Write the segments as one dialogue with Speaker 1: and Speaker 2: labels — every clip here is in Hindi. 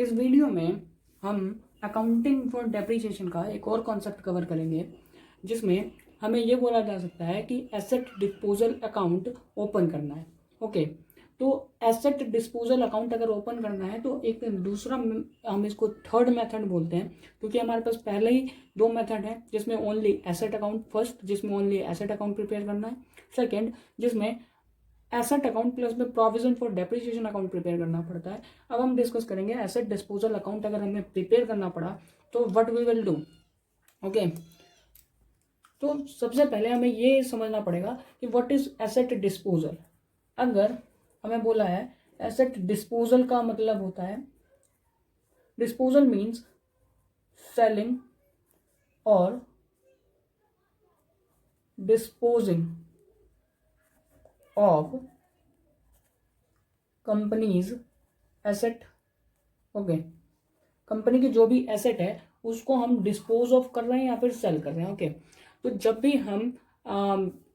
Speaker 1: इस वीडियो में हम अकाउंटिंग फॉर डेप्रिसिएशन का एक और कॉन्सेप्ट कवर करेंगे, जिसमें हमें ये बोला जा सकता है कि एसेट डिस्पोजल अकाउंट ओपन करना है। ओके, तो एसेट डिस्पोजल अकाउंट अगर ओपन करना है तो एक दूसरा हम इसको थर्ड मेथड बोलते हैं, क्योंकि हमारे पास पहले ही दो मेथड है, जिसमें ओनली एसेट अकाउंट फर्स्ट, जिसमें ओनली एसेट अकाउंट प्रिपेयर करना है, सेकेंड जिसमें एसेट अकाउंट प्लस में provision for depreciation account prepare करना पड़ता है। अब हम डिस्कस करेंगे एसेट डिस्पोजल अकाउंट अगर हमें प्रिपेयर करना पड़ा तो what we will do. Okay, तो सबसे पहले हमें ये समझना पड़ेगा कि व्हाट इज एसेट डिस्पोजल। अगर हमें बोला है एसेट डिस्पोजल का मतलब होता है, डिस्पोजल मीन्स सेलिंग और disposing of companies asset. Okay, company की जो भी एसेट है उसको हम डिस्पोज ऑफ कर रहे हैं या फिर सेल कर रहे हैं। ओके, तो जब भी हम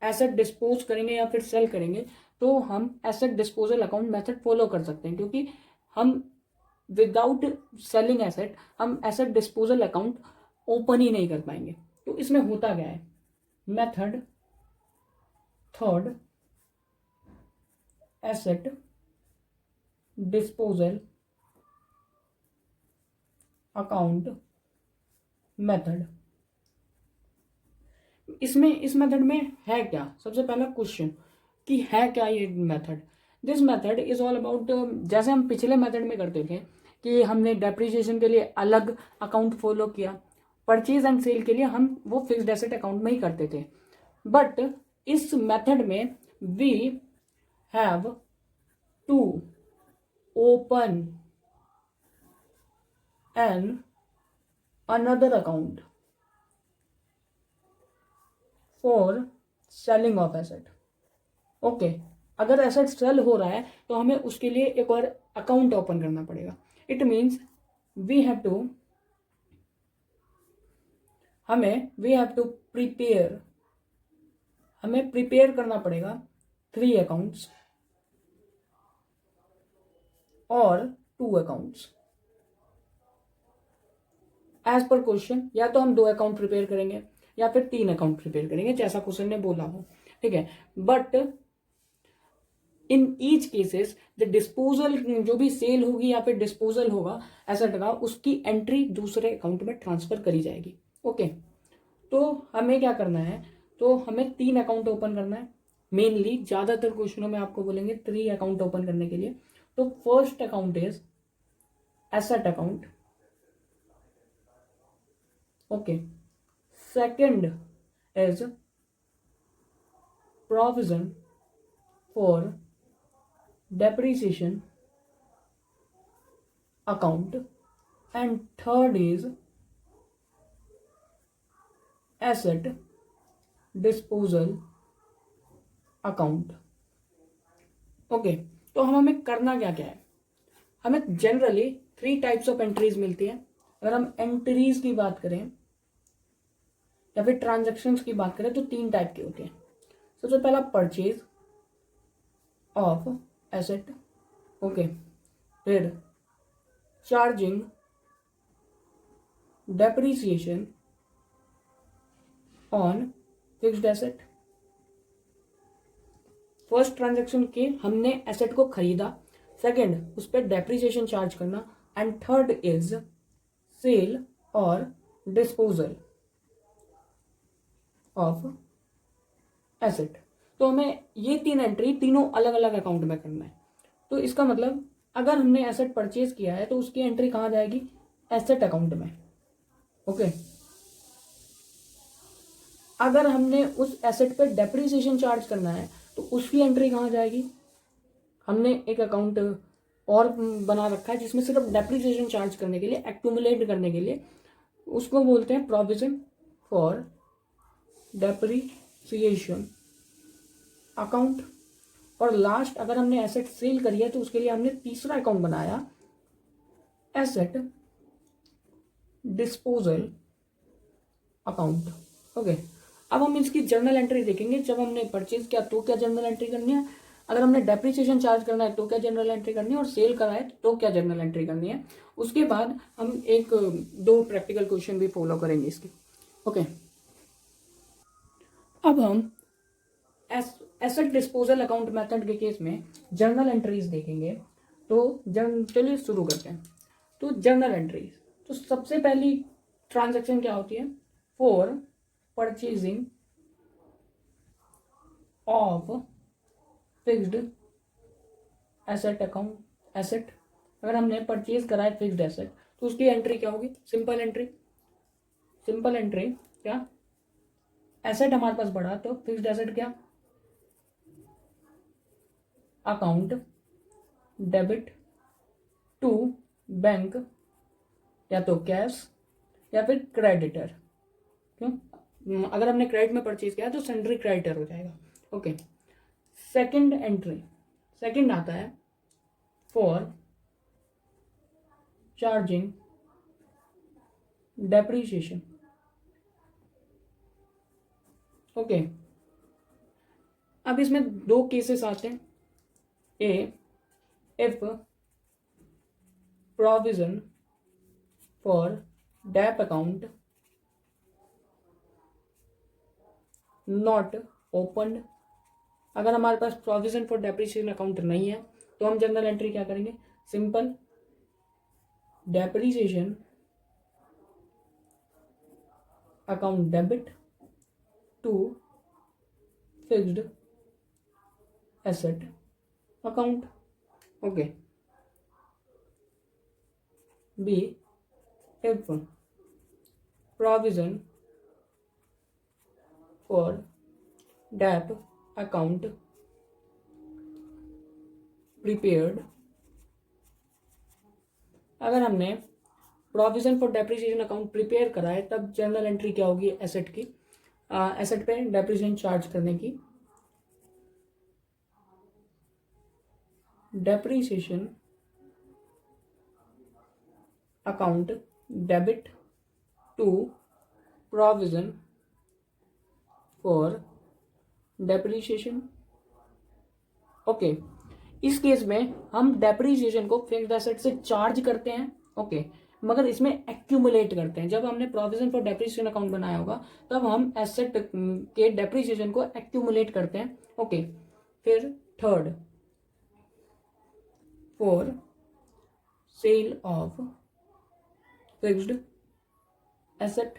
Speaker 1: एसेट डिस्पोज करेंगे या फिर सेल करेंगे तो हम asset disposal account method follow कर सकते हैं, क्योंकि हम विदाउट सेलिंग एसेट हम एसेट डिस्पोजल अकाउंट ओपन ही नहीं कर पाएंगे। तो इसमें होता क्या है, method third asset disposal account method. इसमें इस मेथड में है क्या, सबसे पहला क्वेश्चन कि है क्या ये method. This method is all about, जैसे हम पिछले मेथड में करते थे कि हमने डेप्रिसिएशन के लिए अलग अकाउंट फॉलो किया, परचेज एंड सेल के लिए हम वो फिक्स्ड एसेट अकाउंट में ही करते थे। बट इस मेथड में we have to open an another account for selling of asset. Okay, अगर एसेट सेल हो रहा है तो हमें उसके लिए एक और अकाउंट ओपन करना पड़ेगा। It means we have to prepare, हमें प्रिपेयर करना पड़ेगा 3 अकाउंट्स और 2 अकाउंट्स एज पर क्वेश्चन। या तो हम 2 अकाउंट प्रिपेयर करेंगे या फिर 3 अकाउंट प्रिपेयर करेंगे, जैसा क्वेश्चन ने बोला हो। ठीक है, but in each cases the disposal, जो भी सेल होगी या फिर डिस्पोजल होगा एसेट का, उसकी एंट्री दूसरे अकाउंट में ट्रांसफर करी जाएगी। ओके, तो हमें क्या करना है, तो हमें 3 अकाउंट ओपन करना है। मेनली ज्यादातर क्वेश्चनों में आपको बोलेंगे 3 अकाउंट ओपन करने के लिए। तो first account is asset account. Okay, second is provision for depreciation account, and third is asset disposal account. Okay, तो हमें करना क्या क्या है, हमें जनरली 3 टाइप्स ऑफ एंट्रीज मिलती है। अगर हम एंट्रीज की बात करें या फिर ट्रांजैक्शंस की बात करें तो 3 टाइप के होते हैं। सबसे पहला परचेज ऑफ एसेट। ओके, फिर charging depreciation on fixed asset. First transaction के हमने एसेट को खरीदा, सेकंड उस पर डेप्रिसिएशन चार्ज करना, एंड थर्ड इज सेल और डिस्पोजल ऑफ एसेट। तो हमें ये 3 एंट्री तीनों अलग अलग अकाउंट में करना है। तो इसका मतलब अगर हमने एसेट परचेज किया है तो उसकी एंट्री कहाँ जाएगी, एसेट अकाउंट में। ओके, अगर हमने उस एसेट पे डेप्रिसिएशन चार्ज करना है तो उसकी एंट्री कहाँ जाएगी, हमने एक अकाउंट और बना रखा है जिसमें सिर्फ डेप्रिसिएशन चार्ज करने के लिए, एक्यूमुलेट करने के लिए, उसको बोलते हैं प्रोविजन फॉर डेप्रिसिएशन अकाउंट। और लास्ट अगर हमने एसेट सेल करी है तो उसके लिए हमने तीसरा अकाउंट बनाया, एसेट डिस्पोजल अकाउंट। ओके, अब हम इसकी जर्नल एंट्री देखेंगे। जब हमने परचेज किया तो क्या जर्नल एंट्री करनी है, अगर हमने डेप्रिसिएशन चार्ज करना है तो क्या जनरल एंट्री करनी है, और सेल करा है तो क्या जनरल एंट्री करनी है। उसके बाद हम एक दो प्रैक्टिकल क्वेश्चन भी फॉलो करेंगे इसके। ओके, अब हम एसेट डिस्पोजल अकाउंट मेथड के केस में जर्नल एंट्रीज देखेंगे। तो चलिए शुरू करते हैं। तो जर्नल एंट्रीज, तो सबसे पहली ट्रांजैक्शन क्या होती है, for purchasing of fixed asset account asset. अगर हमने परचेज करा है फिक्स्ड एसेट तो उसकी एंट्री क्या होगी, सिंपल एंट्री। सिंपल एंट्री क्या, एसेट हमारे पास बढ़ा तो फिक्स्ड एसेट क्या, अकाउंट डेबिट टू बैंक, या तो कैश या फिर क्रेडिटर। क्यों, अगर हमने क्रेडिट में परचेज किया तो सेंड्री क्रेडिटर हो जाएगा। ओके, सेकंड एंट्री, सेकंड आता है फॉर चार्जिंग डेप्रीशिएशन। ओके, अब इसमें दो केसेस आते हैं। A, if provision for dep account not open. अगर हमारे पास प्रोविजन फॉर डेप्रीशिएशन अकाउंट नहीं है तो हम जनरल एंट्री क्या करेंगे, simple depreciation account debit to fixed asset account. Okay, B, if provision for dep account prepared. अगर हमने provision for depreciation account prepare करा है तब जनरल एंट्री क्या होगी, एसेट की, एसेट पे डेप्रिसिएशन चार्ज करने की। Depreciation account debit to provision for depreciation. Okay, इस केस में हम डेप्रिसिएशन को फिक्स्ड एसेट से चार्ज करते हैं। ओके, मगर इसमें एक्यूमुलेट करते हैं। जब हमने प्रोविजन फॉर डेप्रिसिएशन अकाउंट बनाया होगा तब हम एसेट के डेप्रिसिएशन को एक्यूमुलेट करते हैं। ओके, फिर third, for sale of fixed asset.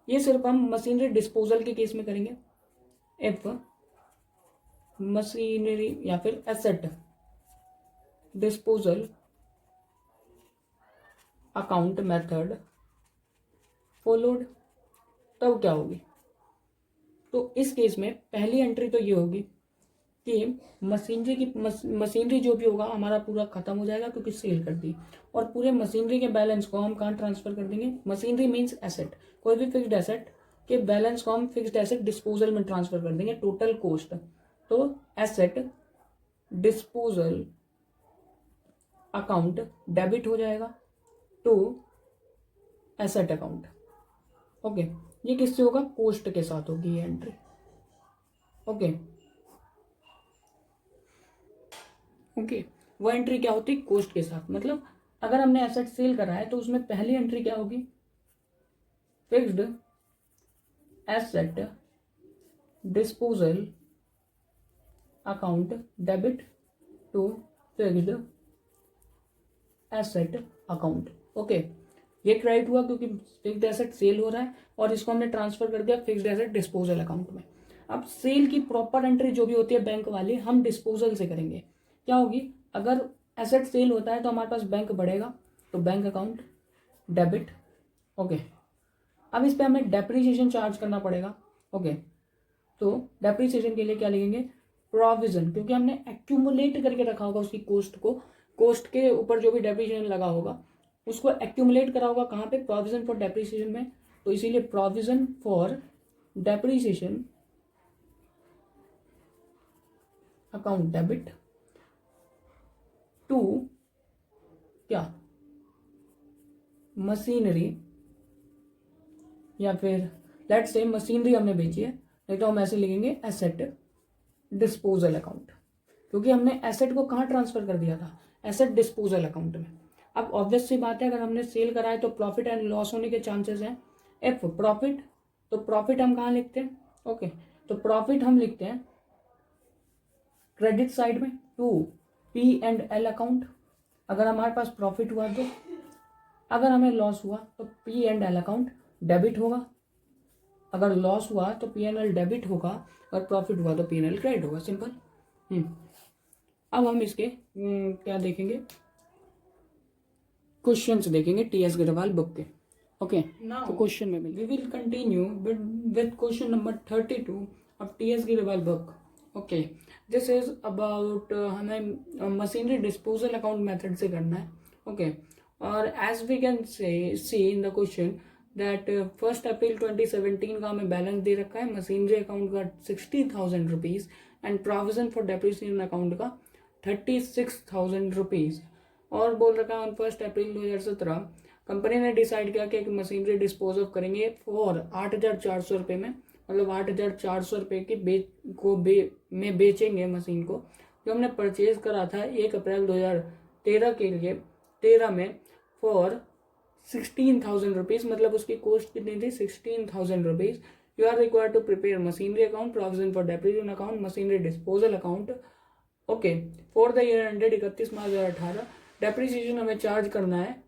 Speaker 1: ये सिर्फ हम मशीनरी डिस्पोजल के केस में करेंगे। इफ मशीनरी या फिर asset disposal account method followed, तब क्या होगी। तो इस केस में पहली एंट्री तो ये होगी कि मशीनरी जो भी होगा हमारा पूरा खत्म हो जाएगा क्योंकि सेल कर दी, और पूरे मशीनरी के बैलेंस को हम कहाँ ट्रांसफर कर देंगे, मशीनरी मीन्स एसेट, कोई भी फिक्स्ड एसेट के बैलेंस को हम फिक्स्ड एसेट डिस्पोजल में ट्रांसफर कर देंगे, टोटल कॉस्ट। तो एसेट डिस्पोजल अकाउंट डेबिट हो जाएगा टू एसेट अकाउंट। ओके, ये किससे होगा, कॉस्ट के साथ होगी ये एंट्री। ओके, ओके, वो एंट्री क्या होती है, कॉस्ट के साथ। मतलब अगर हमने एसेट सेल करा है तो उसमें पहली एंट्री क्या होगी, fixed asset disposal account debit to fixed asset account. Okay, ये क्रेडिट हुआ क्योंकि फिक्स्ड एसेट सेल हो रहा है और इसको हमने ट्रांसफर कर दिया फिक्स्ड एसेट डिस्पोजल अकाउंट में। अब सेल की प्रॉपर एंट्री जो भी होती है बैंक वाली हम डिस्पोजल से करेंगे। क्या होगी, अगर एसेट सेल होता है तो हमारे पास बैंक बढ़ेगा, तो बैंक अकाउंट डेबिट। ओके, अब इस पे हमें डेप्रीसिएशन चार्ज करना पड़ेगा। ओके, तो डेप्रीसिएशन के लिए क्या लिखेंगे, प्रोविजन, क्योंकि हमने एक्यूमुलेट करके रखा होगा उसकी कॉस्ट को, कॉस्ट के ऊपर जो भी डेप्रीसिएशन लगा होगा उसको एक्यूमुलेट करा होगा कहाँ पे, प्रोविजन फॉर डेप्रीसिएशन में। तो इसीलिए provision for depreciation account debit to क्या, मशीनरी, या फिर लेट्स से मशीनरी हमने बेची है, नहीं तो हम ऐसे लिखेंगे एसेट डिस्पोजल अकाउंट, क्योंकि हमने एसेट को कहाँ ट्रांसफर कर दिया था, एसेट डिस्पोजल अकाउंट में। अब ऑब्वियस सी बात है, अगर हमने सेल करा है तो प्रॉफिट एंड लॉस होने के चांसेस हैं। इफ प्रॉफिट, तो प्रॉफिट हम कहाँ लिखते हैं, ओके, तो प्रॉफिट हम लिखते हैं क्रेडिट साइड में टू P&L अकाउंट, अगर हमारे पास प्रॉफिट हुआ तो। अगर हमें लॉस हुआ तो P&L अकाउंट डेबिट होगा, अगर लॉस हुआ तो P&L डेबिट होगा, और प्रॉफिट हुआ तो P&L क्रेडिट होगा, सिंपल। अब हम इसके क्या देखेंगे, क्वेश्चंस देखेंगे टीएस अग्रवाल बुक के। ओके, तो क्वेश्चन में we will continue with question number 32 of TS Agarwal book. Okay, this is about हमें मशीनरी डिस्पोजल अकाउंट मेथड से करना है। ओके, और as we can see in the question that 1 April 2017 का हमें बैलेंस दे रखा है मशीनरी अकाउंट का 60,000 rupees and provision for depreciation account का 36,000 रुपीज़, और बोल रखा है ऑन 1 अप्रैल 2017 कंपनी ने डिसाइड किया कि मशीनरी डिस्पोज ऑफ करेंगे फॉर 8,400 रुपये में, मतलब 8,400 रुपये की में बेचेंगे मशीन को, जो हमने परचेज करा था 1 अप्रैल 2013 के लिए 13 में फॉर 16,000 रुपीज़, मतलब उसकी कॉस्ट कितनी थी 16,000 rupees. You are required to prepare machinery account, provision for depreciation account, machinery disposal account. Okay, for the year ended 31 March 2018 depreciation हमें चार्ज करना है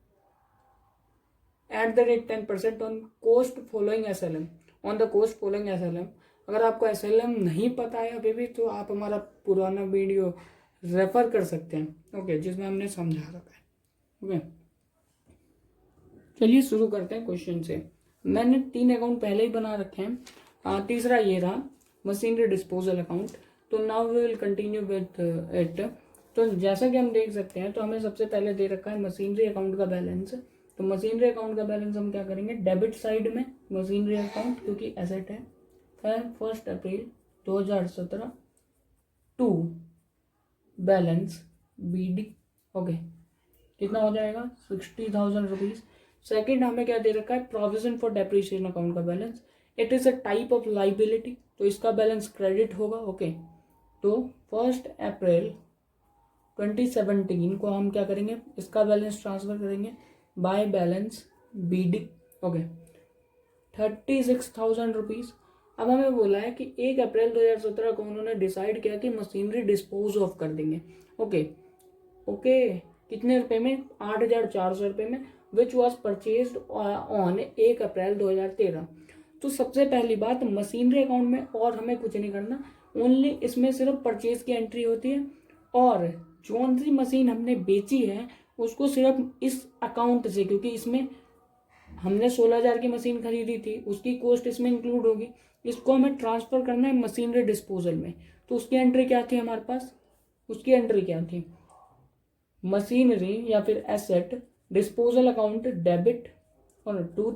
Speaker 1: at the rate 10% on cost following SLM, on the cost following SLM। अगर आपको SLM नहीं पता है अभी भी तो आप हमारा पुराना वीडियो रेफर कर सकते हैं, ओके, जिसमें हमने समझा रखा है। ओके, चलिए शुरू करते हैं क्वेश्चन से। मैंने 3 अकाउंट पहले ही बना रखे हैं, तीसरा ये रहा मशीनरी डिस्पोजल अकाउंट। तो now we will continue with it. तो जैसा कि हम देख सकते हैं, तो हमें सबसे पहले दे रखा है मशीनरी अकाउंट का बैलेंस। तो मशीनरी अकाउंट का बैलेंस हम क्या करेंगे, डेबिट साइड में मशीनरी अकाउंट क्योंकि एसेट है, फिर 1 April 2017 to balance BD। Okay, कितना हो जाएगा 60,000 रुपीज़। सेकेंड हमें क्या दे रखा है, प्रोविजन फॉर डेप्रिसिएशन अकाउंट का balance, it is a type of liability, तो इसका बैलेंस क्रेडिट होगा। ओके, तो 1 अप्रैल 2017 को हम क्या करेंगे, इसका बैलेंस ट्रांसफर करेंगे by balance BD। Okay, 36,000 rupees. अब हमें बोला है कि 1 अप्रैल 2017 को उन्होंने डिसाइड किया कि मशीनरी डिस्पोज ऑफ कर देंगे। ओके ओके, कितने रुपए में, 8,400 रुपये में, विच वॉज परचेज ऑन 1 अप्रैल 2013। तो सबसे पहली बात, मशीनरी अकाउंट में और हमें कुछ नहीं करना, ओनली इसमें सिर्फ परचेज की एंट्री होती है, और जौन सी मशीन हमने बेची है उसको सिर्फ इस अकाउंट से, क्योंकि इसमें हमने 16,000 की मशीन खरीदी थी, उसकी कॉस्ट इसमें इंक्लूड होगी, इसको हमें ट्रांसफर करना है मशीनरी डिस्पोजल में। तो उसकी एंट्री क्या थी हमारे पास, उसकी एंट्री क्या थी, मशीनरी या फिर एसेट डिस्पोजल अकाउंट डेबिट और टू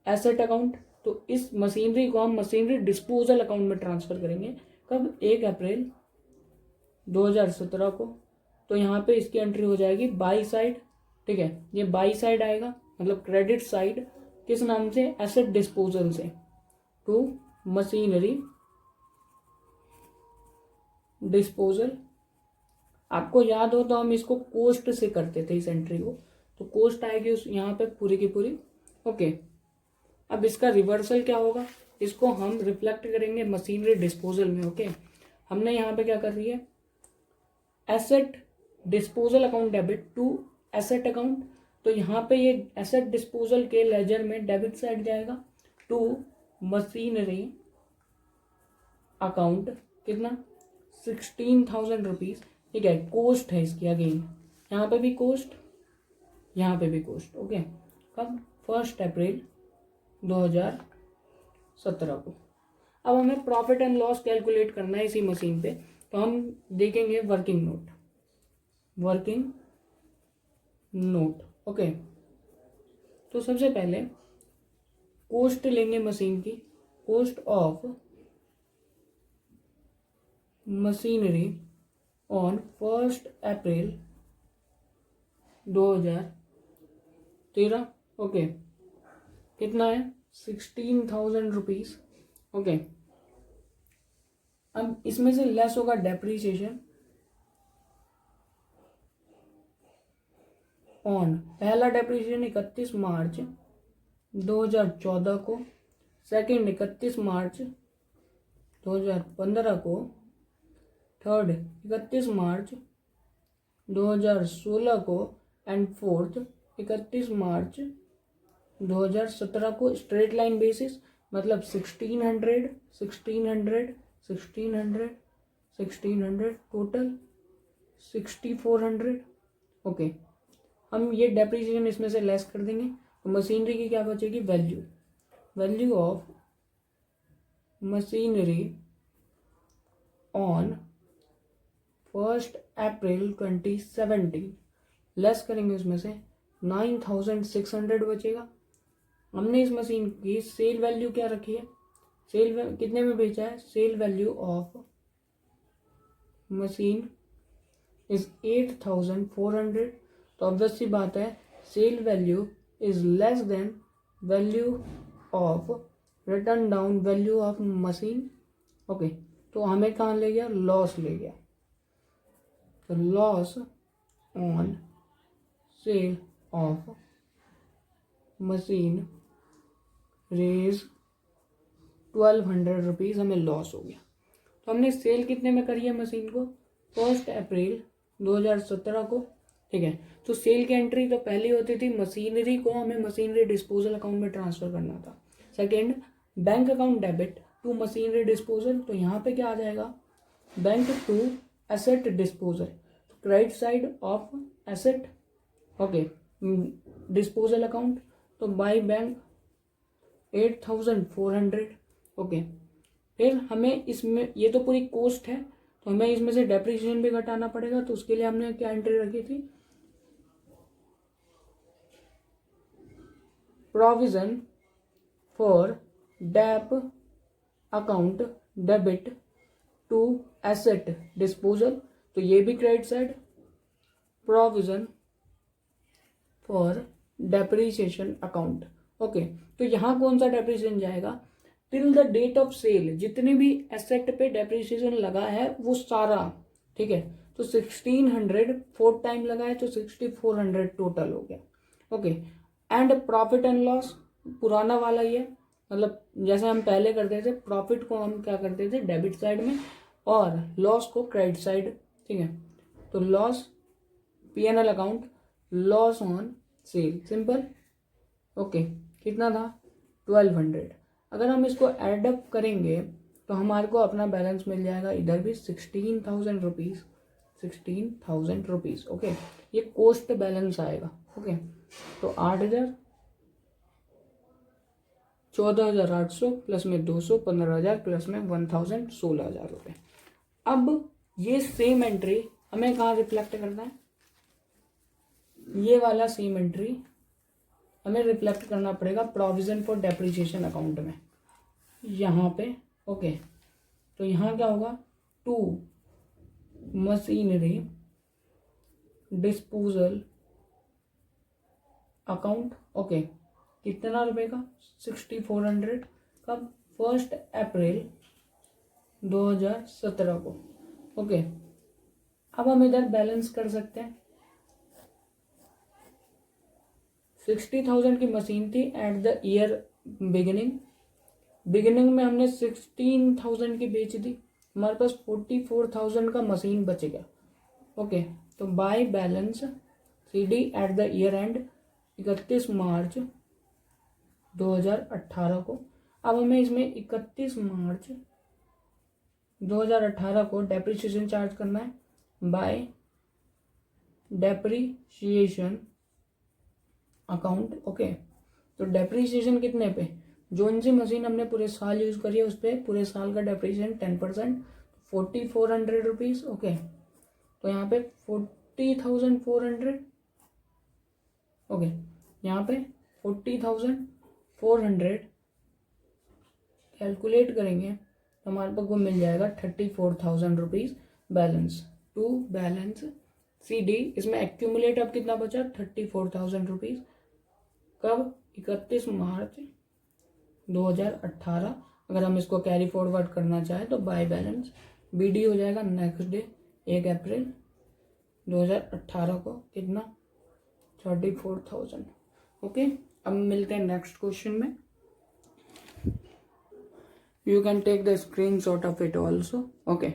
Speaker 1: एसेट अकाउंट। तो इस मशीनरी को हम मशीनरी डिस्पोजल अकाउंट में ट्रांसफर करेंगे, कब, 1 अप्रैल 2017 को। तो यहाँ पे इसकी एंट्री हो जाएगी बाई साइड, ठीक है, ये बाई साइड आएगा, मतलब क्रेडिट साइड, किस नाम से, एसेट डिस्पोजल से, टू मशीनरी डिस्पोजल। आपको याद हो तो हम इसको कोस्ट से करते थे इस एंट्री को, तो कोस्ट आएगी उस यहाँ पे पूरी की पूरी। ओके, अब इसका रिवर्सल क्या होगा, इसको हम रिफ्लेक्ट करेंगे मशीनरी डिस्पोजल में। ओके, हमने यहाँ पे क्या कर रही है, asset disposal account debit to asset account. तो यहाँ पे ये एसेट डिस्पोजल के लेजर में डेबिट साइड जाएगा टू मशीनरी अकाउंट, कितना 16,000 रुपीज़, ठीक है, कोस्ट है इसकी, अगेन यहाँ पे भी कोस्ट, यहाँ पे भी कोस्ट। ओके, कब, 1 अप्रैल 2017 को। अब हमें प्रॉफिट एंड लॉस कैलकुलेट करना है इसी मशीन पे, तो हम देखेंगे working note, working note. Okay, तो सबसे पहले कॉस्ट लेंगे मशीन की, cost of machinery on 1 April 2013। Okay, कितना है 16,000 रुपीज़। ओके, अब इसमें से लेस होगा डेप्रीसिएशन ऑन, पहला डेप्रीसिएशन 31 मार्च 2014 को, सेकंड 31 मार्च 2015 को, थर्ड 31 मार्च 2016 को एंड फोर्थ 31 मार्च 2017 को। स्ट्रेट लाइन बेसिस मतलब 1600 1600 1600 1600 टोटल 6400। ओके, हम ये डेप्रीसिएशन इसमें से लेस कर देंगे तो मशीनरी की क्या बचेगी, value, value of machinery on 1 April 2017 less करेंगे उसमें से 9600 बचेगा। हमने इस मशीन की सेल वैल्यू क्या रखी है, सेल कितने में बेचा है, sale value of machine is 8400। तो ऑब्वियस सी बात है sale value is less than value of written down value of machine. Okay, तो हमें कहाँ ले गया, लॉस ले गया। तो loss on sale of machine रेज 1200 रुपीज़ हमें लॉस हो गया। तो हमने सेल कितने में करी है मशीन को, 1 अप्रैल 2017 को। ठीक है, तो सेल की एंट्री तो पहले होती थी, मशीनरी को हमें मशीनरी डिस्पोजल अकाउंट में ट्रांसफर करना था। Second, bank account debit to machinery disposal, तो यहाँ पे क्या आ जाएगा, bank to asset disposal, credit side of asset. Okay, disposal account तो बाय बैंक 8400। ओके, फिर हमें इसमें ये तो पूरी कॉस्ट है तो हमें इसमें से डेप्रीसिएशन भी घटाना पड़ेगा। तो उसके लिए हमने क्या एंट्री रखी थी, provision for dep account debit to asset disposal, तो ये भी credit side, provision for depreciation account. Okay, तो यहाँ कौन सा डेप्रीसिएशन जाएगा, till the date of sale जितने भी एसेट पे डेप्रीसिएशन लगा है वो सारा। ठीक है, तो 1600 फोर्थ टाइम लगा है तो 6400 टोटल हो गया। Okay, and profit and loss पुराना वाला ही है, मतलब जैसे हम पहले करते थे, प्रॉफिट को हम क्या करते थे डेबिट साइड में और लॉस को क्रेडिट साइड। ठीक है, तो loss P&L account, loss on cell, simple. Okay, कितना था 1200। अगर हम इसको एडअप करेंगे तो हमारे को अपना बैलेंस मिल जाएगा इधर भी 16,000 रुपीज़, 16,000 रुपीज़। ओके, ये कॉस्ट बैलेंस आएगा। ओके, तो 8,000, 14,800 प्लस में 200, 15,000 प्लस में 1,000, 16,000 रुपये। अब ये सेम एंट्री हमें कहाँ रिफ्लेक्ट करना है, ये वाला सेम एंट्री हमें रिफ्लेक्ट करना पड़ेगा प्रोविजन फॉर डेप्रीसिएशन अकाउंट में, यहाँ पे। ओके, तो यहाँ क्या होगा, to machinery disposal account. Okay, कितना रुपए का, 6400, कब, 1 अप्रैल 2017 को। ओके, अब हम इधर बैलेंस कर सकते हैं। 60,000 की मशीन थी एट द ईयर बिगिनिंग में हमने 16,000 की बेच दी, हमारे पास 44,000 का मशीन बच गया। ओके, तो by balance CD at the year and 31 March 2018 को। अब हमें इसमें 31 मार्च 2018 को डेप्रीसिएशन चार्ज करना है बाय डेप्रीसिएशन अकाउंट। ओके, तो डेप्रीसिएशन कितने पे, जो सी मशीन हमने पूरे साल यूज करी है उस पर पूरे साल का डेप्रीसिएशन 10%, 4400 रुपीज़। ओके, तो यहाँ पे 40,400। ओके, यहाँ पे 40,400 कैलकुलेट करेंगे तो हमारे पास को मिल जाएगा 34,000 rupees balance to balance CD। इसमें एक्यूमुलेट अब कितना बचा, 34,000 रुपीज़, कब, 31 मार्च 2018 अगर हम इसको कैरी फॉरवर्ड करना चाहें तो बाय बैलेंस BD हो जाएगा नेक्स्ट डे 1 अप्रैल 2018 को कितना 34,000। ओके, अब मिलते हैं नेक्स्ट क्वेश्चन में। You can take the screen shot of it also. Okay,